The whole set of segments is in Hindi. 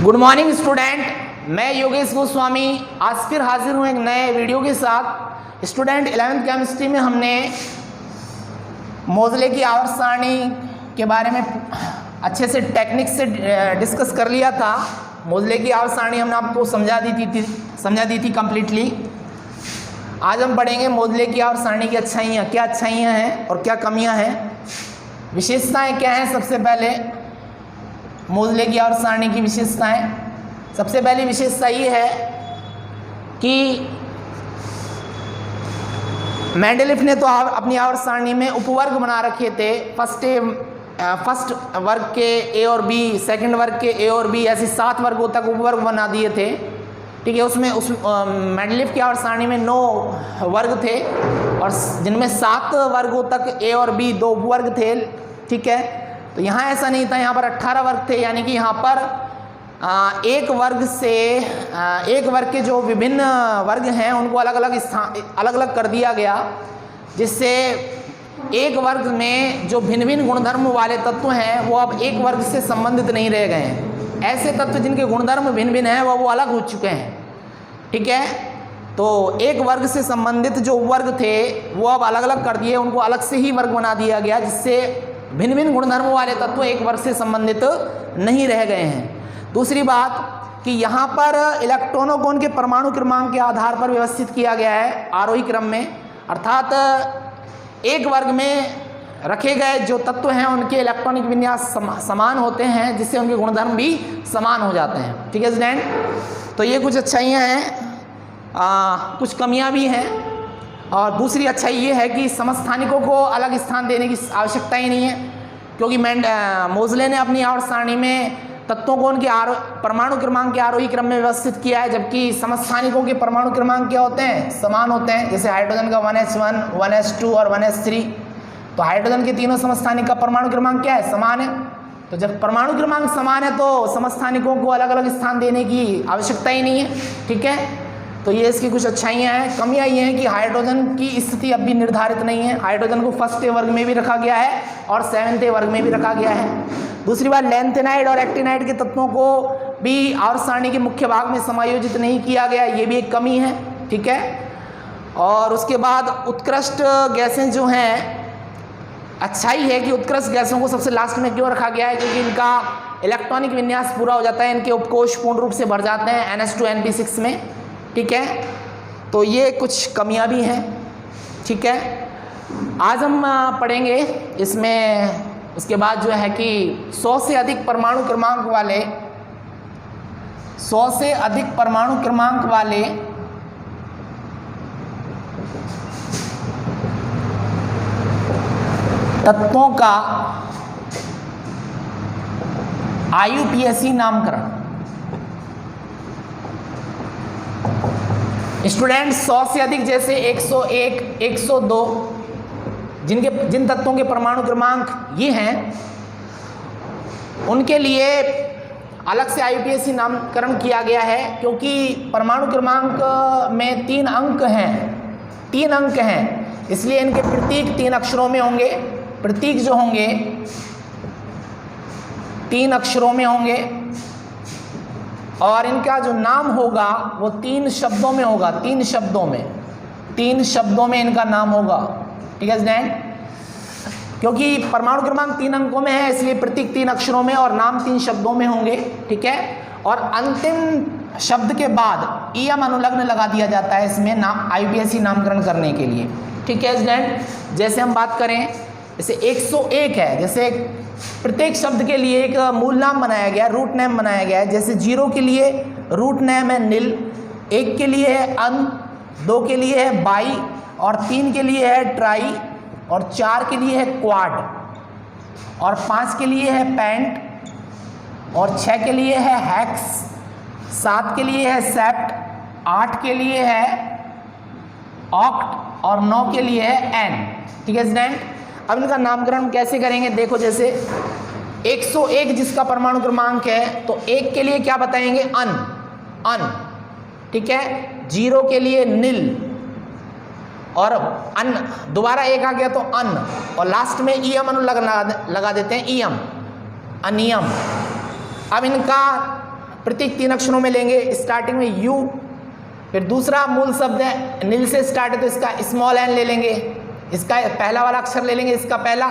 गुड मॉर्निंग स्टूडेंट, मैं योगेश गोस्वामी आज फिर हाजिर हूँ एक नए वीडियो के साथ। स्टूडेंट 11th केमिस्ट्री में हमने मोज़ले की आवर्त सारणी के बारे में अच्छे से टेक्निक से डिस्कस कर लिया था। मोज़ले की आवर्त सारणी हमने आपको समझा दी थी कम्प्लीटली। आज हम पढ़ेंगे मोज़ले की आवर्त सारणी की अच्छाइयाँ, क्या अच्छाइयाँ हैं और क्या कमियाँ हैं, विशेषताएँ क्या हैं। सबसे पहले मोज़ले की आवर्त सारणी की विशेषताएं। सबसे पहली विशेषता ये है कि मेंडलीफ ने तो अपनी आवर्त सारणी में उपवर्ग बना रखे थे। फर्स्ट वर्ग के ए और बी, सेकंड वर्ग के ए और बी, ऐसे 7 वर्गों तक उपवर्ग बना दिए थे। ठीक है, उसमें मेंडलीफ की आवर्त सारणी में 9 वर्ग थे और जिनमें 7 वर्गों तक ए और बी 2 उपवर्ग थे। ठीक है, तो यहाँ ऐसा नहीं था, यहाँ पर 18 वर्ग थे। यानी कि यहाँ पर एक वर्ग के जो विभिन्न वर्ग हैं उनको अलग अलग कर दिया गया, जिससे एक वर्ग में जो भिन्न भिन्न गुणधर्म वाले तत्व हैं वो अब एक वर्ग से संबंधित नहीं रह गए हैं। ऐसे तत्व जिनके गुणधर्म भिन्न भिन्न हैं वो अलग हो चुके हैं। ठीक है, तो एक वर्ग से संबंधित जो वर्ग थे वो अब अलग अलग कर दिए, उनको अलग से ही वर्ग बना दिया गया, जिससे भिन्न भिन्न गुणधर्म वाले तत्व एक वर्ग से संबंधित नहीं रह गए हैं। दूसरी बात कि यहाँ पर इलेक्ट्रॉनों को उनके परमाणु क्रमांक के आधार पर व्यवस्थित किया गया है आरोही क्रम में, अर्थात एक वर्ग में रखे गए जो तत्व हैं उनके इलेक्ट्रॉनिक विन्यास समान होते हैं, जिससे उनके गुणधर्म भी समान हो जाते हैं। ठीक है स्टूडेंट, तो ये कुछ अच्छाइयाँ हैं, कुछ कमियाँ भी हैं। और दूसरी अच्छाई ये है कि समस्थानिकों को अलग स्थान देने की आवश्यकता ही नहीं है, क्योंकि मोज़ले ने अपनी आवर्त सारणी में तत्वों को उनके परमाणु क्रमांक के आरोही क्रम में व्यवस्थित किया है, जबकि समस्थानिकों के परमाणु क्रमांक क्या होते हैं, समान होते हैं। जैसे हाइड्रोजन का 1s1, 1s2 और 1s3, तो हाइड्रोजन के तीनों समस्थानिक का परमाणु क्रमांक क्या है, समान है। तो जब परमाणु क्रमांक समान है तो समस्थानिकों को अलग अलग स्थान देने की आवश्यकता ही नहीं है। ठीक है, तो ये इसकी कुछ अच्छाइयाँ हैं। कमियाँ ये हैं कि हाइड्रोजन की स्थिति अब भी निर्धारित नहीं है। हाइड्रोजन को 1st वर्ग में भी रखा गया है और 7th वर्ग में भी रखा गया है। दूसरी बात, लैंथेनाइड और एक्टिनाइड के तत्वों को भी आवर्त सारणी के मुख्य भाग में समायोजित नहीं किया गया, ये भी एक कमी है। ठीक है, और उसके बाद उत्कृष्ट गैसें जो हैं, अच्छाई है कि उत्कृष्ट गैसों को सबसे लास्ट में क्यों रखा गया है, क्योंकि इनका इलेक्ट्रॉनिक विन्यास पूरा हो जाता है, इनके उपकोष पूर्ण रूप से भर जाते हैं NH2 NP6 में। ठीक है, तो ये कुछ कमियां भी हैं। ठीक है, आज हम पढ़ेंगे इसमें उसके बाद जो है कि 100 से अधिक परमाणु क्रमांक वाले तत्वों का IUPAC नामकरण। स्टूडेंट 100 से अधिक जैसे 101, 102 जिन तत्वों के परमाणु क्रमांक ये हैं, उनके लिए अलग से IUPAC नामकरण किया गया है, क्योंकि परमाणु क्रमांक में 3 अंक हैं, इसलिए इनके प्रतीक 3 अक्षरों में होंगे। प्रतीक जो होंगे 3 अक्षरों में होंगे और इनका जो नाम होगा वो 3 शब्दों में होगा। 3 शब्दों में इनका नाम होगा। ठीक है स्टूडेंट, क्योंकि परमाणु क्रमांक 3 अंकों में है, इसलिए प्रतीक 3 अक्षरों में और नाम 3 शब्दों में होंगे। ठीक है, और अंतिम शब्द के बाद EM अनुलग्न लगा दिया जाता है इसमें IUPAC नामकरण करने के लिए। ठीक है स्टूडेंट, जैसे हम बात करें, जैसे 101 है, जैसे प्रत्येक शब्द के लिए एक मूल नाम बनाया गया, रूट नेम बनाया गया है। जैसे 0 के लिए रूट नेम है नील, 1 के लिए है अन, 2 के लिए है बाई, और 3 के लिए है ट्राई, और 4 के लिए है क्वाड, और 5 के लिए है पेंट, और 6 के लिए है हेक्स, 7 के लिए है सेप्ट, 8 के लिए है ऑक्ट, और 9 के लिए है एन। ठीक है स्टूडेंट, अब इनका नामकरण कैसे करेंगे, देखो जैसे 101 जिसका परमाणु क्रमांक है, तो 1 के लिए क्या बताएंगे, अन। ठीक है, 0 के लिए नील, और अन, दोबारा 1 आ गया तो अन, और लास्ट में EM लगा देते हैं, EM, अनियम। अब इनका प्रतीक 3 अक्षरों में लेंगे, स्टार्टिंग में यू, फिर दूसरा मूल शब्द है नील से स्टार्ट है तो इसका स्मॉल एन ले लेंगे, इसका पहला वाला अक्षर ले लेंगे, इसका पहला,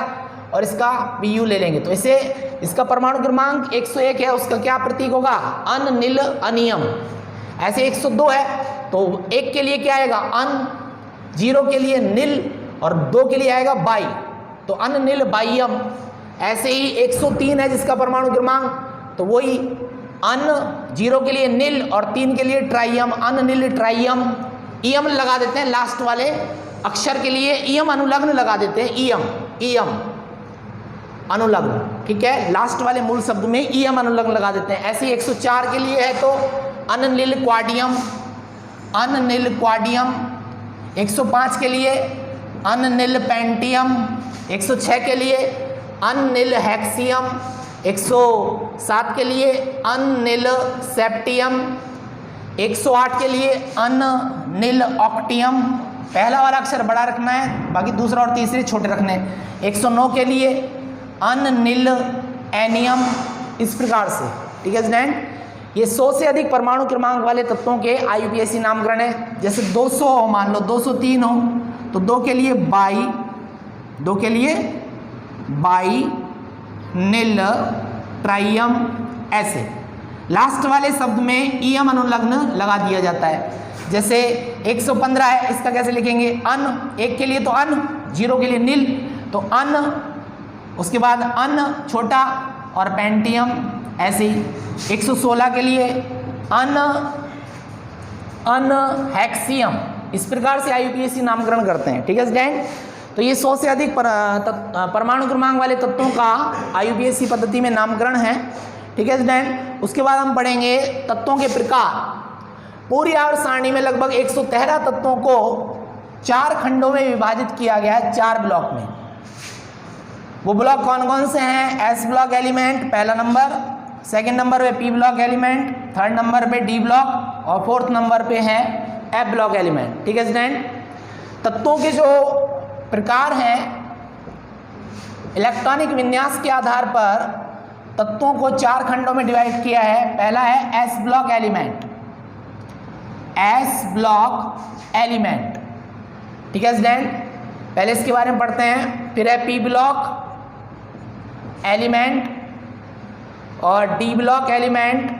और इसका भी यू ले लेंगे। तो इसे इसका परमाणु क्रमांक 101 है, उसका क्या प्रतीक होगा? अन नील अनियम। ऐसे 102 है तो 1 के लिए क्या आएगा? अन, 0 के लिए नील और 2 के लिए आएगा बाई, तो अन नील बाह्यम। ऐसे ही 103 है जिसका परमाणु क्रमांक, तो वही अन, 0 के लिए नील और 3 के लिए ट्राइयम, अन नील ट्राइयम। ईयम लगा देते हैं लास्ट वाले अक्षर के लिए, ईयम अनुलग्न लगा देते हैं, ईयम, ईयम अनुलग्न, ठीक है, लास्ट वाले मूल शब्द में ईयम अनुलग्न लगा देते हैं। ऐसे ही 104 के लिए है तो अन नील क्वाडियम, अन नील क्वाडियम। 105 के लिए अन नील पेंटियम, 106 के लिए अन नील हेक्सियम, 107 के लिए अन नील सेप्टियम, 108 के लिए अन नील ऑक्टियम। पहला वाला अक्षर बड़ा रखना है, बाकी दूसरा और तीसरे छोटे रखने हैं। 109 के लिए अन नील एनियम, इस प्रकार से, ठीक है स्टूडेंट। ये 100 से अधिक परमाणु क्रमांक वाले तत्वों के IUPAC नामकरण है। जैसे 200 हो, मान लो 203 हो तो 2 के लिए बाई, 2 के लिए बाई नील ट्राइयम, ऐसे लास्ट वाले शब्द में ईयम अनुलग्न लगा दिया जाता है। जैसे 115 है, इसका कैसे लिखेंगे? अन, 1 के लिए तो अन, 0 के लिए नील, तो अन, उसके बाद अन छोटा और पेंटियम, ऐसे ही 116 के लिए अन, अन हेक्सियम। इस प्रकार से IUPAC नामकरण करते हैं, ठीक है स्टूडेंट। तो ये 100 से अधिक परमाणु क्रमांक वाले तत्वों का IUPAC पद्धति में नामकरण है, ठीक है स्टूडेंट। उसके बाद हम पढ़ेंगे तत्वों के प्रकार। पूरी आवर्त सारणी में लगभग 113 तत्वों को 4 खंडों में विभाजित किया गया है, 4 ब्लॉक में। वो ब्लॉक कौन कौन से हैं? S ब्लॉक एलिमेंट पहला नंबर, सेकंड नंबर पे P block element, third number पे D ब्लॉक और फोर्थ नंबर पे है F ब्लॉक एलिमेंट, ठीक है स्टूडेंट। तत्वों के जो प्रकार हैं, इलेक्ट्रॉनिक विन्यास के आधार पर तत्वों को 4 खंडों में डिवाइड किया है। पहला है S block element, S block element, ठीक है स्टूडेंट। पहले इसके बारे में पढ़ते हैं। फिर है P ब्लॉक एलिमेंट और D ब्लॉक एलिमेंट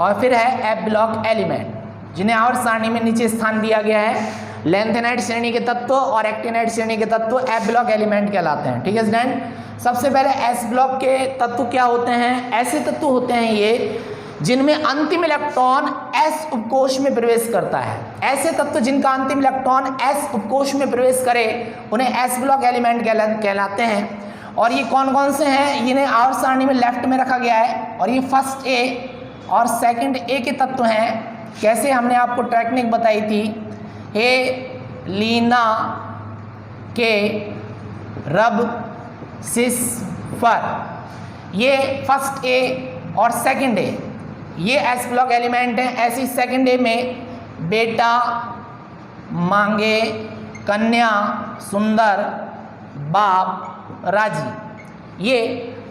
और फिर है F ब्लॉक एलिमेंट, जिन्हें आवर्त सारणी में नीचे स्थान दिया गया है। लेंथेनाइट श्रेणी के तत्व और एक्टिनाइट श्रेणी के तत्व F ब्लॉक एलिमेंट कहलाते हैं, ठीक है स्टूडेंट। सबसे पहले S ब्लॉक के तत्व क्या होते हैं? ऐसे तत्व होते हैं ये जिनमें अंतिम इलेक्ट्रॉन S उपकोष में प्रवेश करता है। ऐसे तत्व जिनका अंतिम इलेक्ट्रॉन S उपकोष में प्रवेश करे उन्हें S ब्लॉक एलिमेंट कहलाते हैं। और ये कौन कौन से हैं? इन्हें आवर्त सारणी में लेफ्ट में रखा गया है और ये फर्स्ट A और सेकंड A के तत्व हैं। कैसे? हमने आपको टेक्निक बताई थी, हे लीना के रब सिस फर। ये फर्स्ट A और सेकंड A ये S ब्लॉक एलिमेंट हैं। ऐसी सेकंड A में बेटा, मांगे, कन्या, सुंदर, बाप, राजी, ये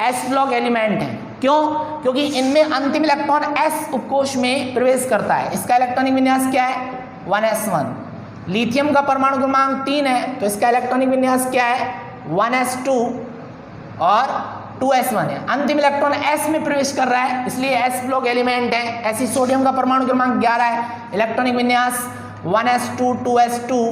S ब्लॉक एलिमेंट हैं। क्यों? क्योंकि इनमें अंतिम इलेक्ट्रॉन S उपकोष में प्रवेश करता है। इसका इलेक्ट्रॉनिक विन्यास क्या है? 1s1। लिथियम का परमाणु क्रमांक 3 है तो इसका इलेक्ट्रॉनिक विन्यास क्या है? 1s2 और 2s1 है। अंतिम इलेक्ट्रॉन S में प्रवेश कर रहा है इसलिए S ब्लॉक एलिमेंट है। ऐसी सोडियम का परमाणु क्रमांक 11 है, इलेक्ट्रॉनिक विन्यास 1s2, 2s2,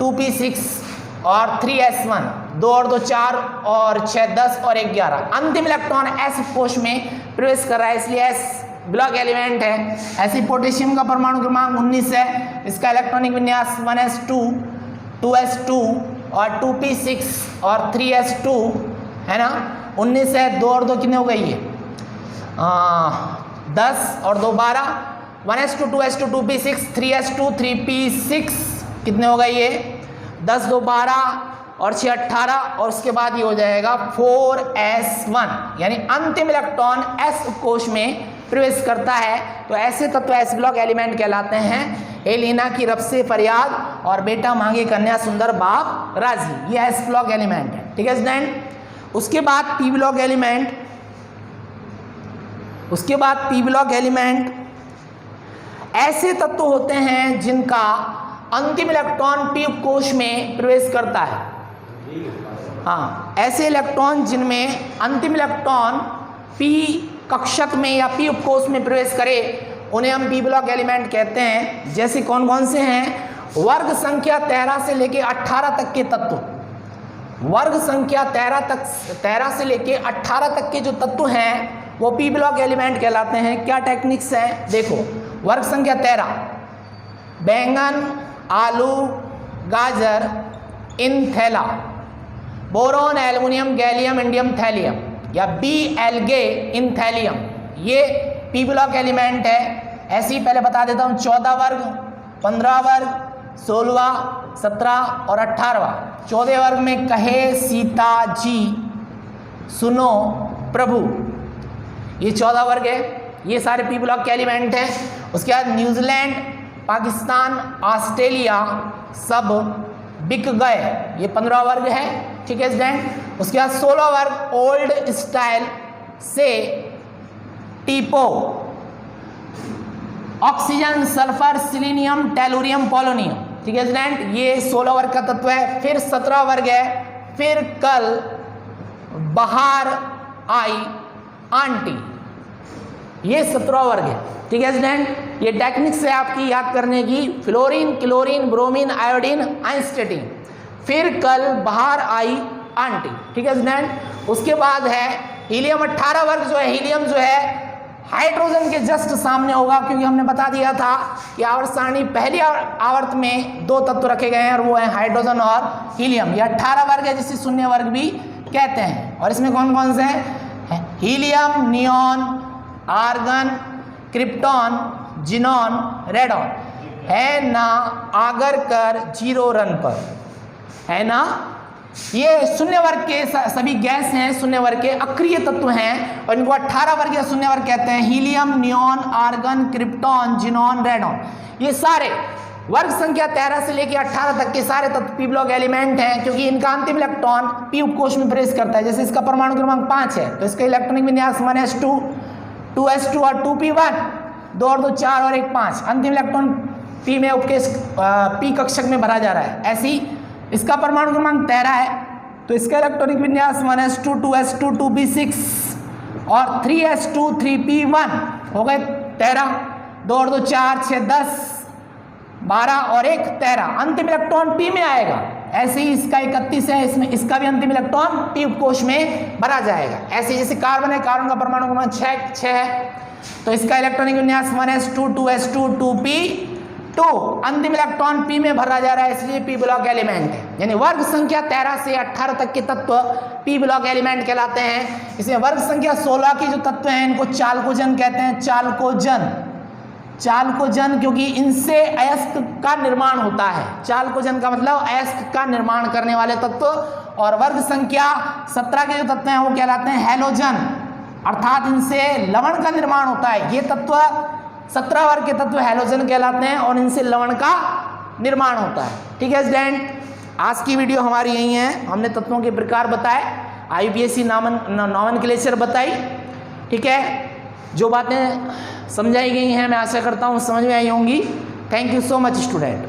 2p6 और 3s1, 2 और 2 4 और 6 10 और 1 11। अंतिम इलेक्ट्रॉन S कोश में प्रवेश कर रहा है इसलिए S ब्लॉक एलिमेंट है। ऐसे पोटेशियम का परमाणु क्रमांक 19 है, इसका इलेक्ट्रॉनिक विन्यास 1s2, 2s2 और 2p6 और 3s2 है ना। 19 है, 2 और 2 कितने हो गई है? 10 और 2 12, 1s2, 2s2, 2p6, 3s2, 3p6 कितने हो गई है? 10 2 12 और 6 18 और उसके बाद ये हो जाएगा 4s1, यानी अंतिम इलेक्ट्रॉन S कोश में प्रवेश करता है। तो ऐसे तत्व S ब्लॉक एलिमेंट कहलाते हैं। एलिना की रब से फरियाद और बेटा मांगे कन्या सुंदर बाप राजी, ये S ब्लॉक एलिमेंट है, ठीक है स्टूडेंट। उसके बाद P ब्लॉक एलिमेंट, उसके बाद पी ब्लॉक एलिमेंट ऐसे तत्व होते हैं जिनका अंतिम इलेक्ट्रॉन पी उपकोष में प्रवेश करता है। हाँ, ऐसे इलेक्ट्रॉन जिनमें अंतिम इलेक्ट्रॉन पी कक्षक में या पी उपकोष में प्रवेश करे उन्हें हम पी ब्लॉक एलिमेंट कहते हैं। जैसे कौन कौन से हैं? वर्ग संख्या 13 से लेके 18 तक के तत्व। वर्ग संख्या 13 से लेके 18 तक के जो तत्व हैं वो पी ब्लॉक एलिमेंट कहलाते हैं। क्या टेक्निक्स है? देखो, वर्ग संख्या 13 बैंगन, आलू, गाजर, इन थैला, boron, aluminium, gallium, indium, thallium या बी एल्गे इन थैलियम, ये पी ब्लॉक एलिमेंट है। ऐसे ही पहले बता देता हूँ, 14 वर्ग, 15 वर्ग, 16, 17 और 18वां। 14 वर्ग में कहे सीता जी सुनो प्रभु, ये 14 वर्ग है। ये सारे पी ब्लॉक के एलिमेंट हैं। उसके बाद न्यूजीलैंड, पाकिस्तान, ऑस्ट्रेलिया सब बिक गए, ये 15 वर्ग है। ठीक है स्टूडेंट। उसके बाद 16 वर्ग ओल्ड स्टाइल से टीपो, oxygen, sulphur, selenium, tellurium, polonium. ठीक है स्टूडेंट, ये 16 वर्ग का तत्व है। फिर 17 वर्ग है। फिर कल बाहर आई आंटी, ये 17 वर्ग है। ठीक है स्टूडेंट, ये टेक्निक्स है आपकी याद करने की। Fluorine, chlorine, bromine, iodine, astatine. फिर कल बाहर आई आंटी। ठीक है स्टूडेंट। उसके बाद है हीलियम। 18 वर्ग जो है, हीलियम जो है हाइड्रोजन के जस्ट सामने होगा, क्योंकि हमने बता दिया था कि आवर्त सारणी पहली आवर्त में 2 तत्व रखे गए हैं और वो है हाइड्रोजन और हीलियम। ये 18 वर्ग है जिसे शून्य वर्ग भी कहते हैं। और इसमें कौन कौन से हैं? Helium, neon, argon, krypton, xenon, radon. है ना आगर कर 0 रन पर, है ना। ये शून्य वर्ग के सभी गैस हैं, शून्य वर्ग के अक्रिय तत्व हैं और इनको 18 वर्ग या शून्य वर्ग कहते हैं। Helium, neon, argon, krypton, xenon, radon, ये सारे वर्ग संख्या 13 से लेकर 18 तक के सारे तत्व पी ब्लॉक एलिमेंट हैं, क्योंकि इनका अंतिम इलेक्ट्रॉन पी उपकोष में प्रवेश करता है। जैसे इसका परमाणु क्रमांक 5 है तो इसका इलेक्ट्रॉनिक विन्यास 1s2, 2s2 और 2p1, 2 और 2 4 और 1 5। अंतिम इलेक्ट्रॉन पी में उपकेश पी कक्षक में भरा जा रहा है। ऐसी इसका परमाणु क्रमांक 13 है तो इसका इलेक्ट्रॉनिक विन्यास 1s2, 2s2, 2p6 और 3s2, 3p1 हो गए 13। 2 और 2 4 6 10 12 और 1 13। अंतिम इलेक्ट्रॉन पी में आएगा। ऐसे ही इसका 31 है, इसमें इसका भी अंतिम इलेक्ट्रॉन पी उपकोष में भरा जाएगा। ऐसे जैसे कार्बन है, कार्बन का परमाणु क्रमांक 6 है तो इसका इलेक्ट्रॉनिक विन्यास 1s2, 2s2, 2p2, अंतिम इलेक्ट्रॉन पी में भरा जा रहा है, इसलिए पी ब्लॉक एलिमेंट है। यानी वर्ग संख्या 13 से 18 तक के तत्व पी ब्लॉक एलिमेंट कहलाते हैं। इसमें वर्ग संख्या 16 के जो तत्व हैं इनको चालकोजन कहते हैं। चालकोजन क्योंकि इनसे अयस्क का निर्माण होता है। चालकोजन का मतलब अयस्क का निर्माण करने वाले तत्व। और वर्ग संख्या 17 के जो तत्व हैं वो कहलाते हैं हैलोजन, अर्थात इनसे लवण का निर्माण होता है। ये तत्व 17 वर्ग के तत्व हैलोजन कहलाते हैं और इनसे लवण का निर्माण होता है। ठीक है स्टूडेंट, आज की वीडियो हमारी यही है। हमने तत्वों के प्रकार बताए, IUPAC नॉमेनक्लेचर बताई। ठीक है, जो बातें समझाई गई हैं मैं आशा करता हूँ समझ में आई होंगी। Thank you so much student.